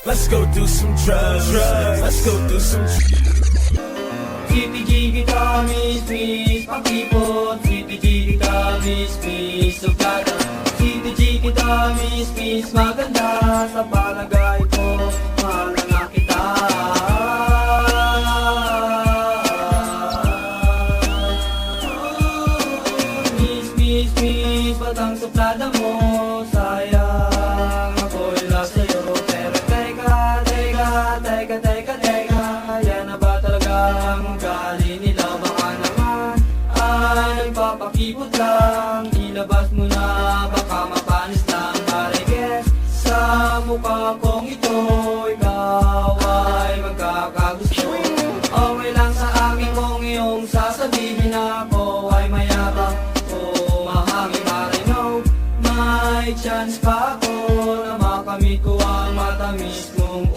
Let's go do some drugs. Let's go do some Jiggy kamis, please, pakipot. Jiggy kamis, please, suplada. Jiggy kamis, please, maganda. Sa palagay ko, mahal na kita. Miss, batang suplada mo. Sayang, ako'y love sa'yo. Pero teka, yan na ba talaga ang ugali nila? Baka naman ay papakipot lang. Ilabas mo na, baka mapanis lang. I guess sa mukha kong ito, ikaw ay magkakagusto. Okay lang sa akin kung iyong sasabihin ako ay mayabang o mahangin. I know may chance pa ako na makamit ko ang matamis mong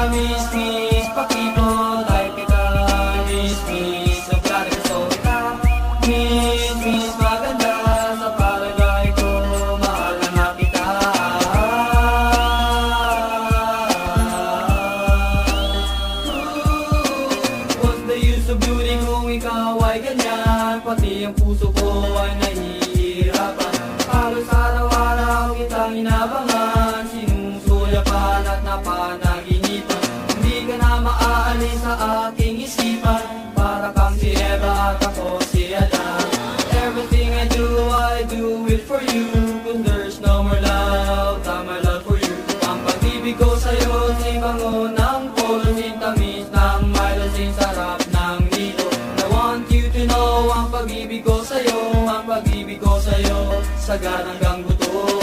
Miss, pakipot. Type kita, miss, suplada ka, so kita. Miss, maganda. Sa palagay ko, mahal na kita. What's the use of beauty kung ikaw ay ganyan? Pati ang puso ko ay nahihirapan. Halos araw-araw kitang inabangan, sinusuyapan at napanaginipan. Hindi ka na maaalis sa aking isipan. Para kang si Eva at ako si Adan. Everything I do it for you. Cause there's no more love than my love for you. Ang pag-ibig ko sa'yo, si bango ng polo, sintamis ng Milo, sarap ng nilo. I want you to know, ang pag-ibig ko sa'yo, ang pag-ibig ko sa'yo, sagad hanggang buto.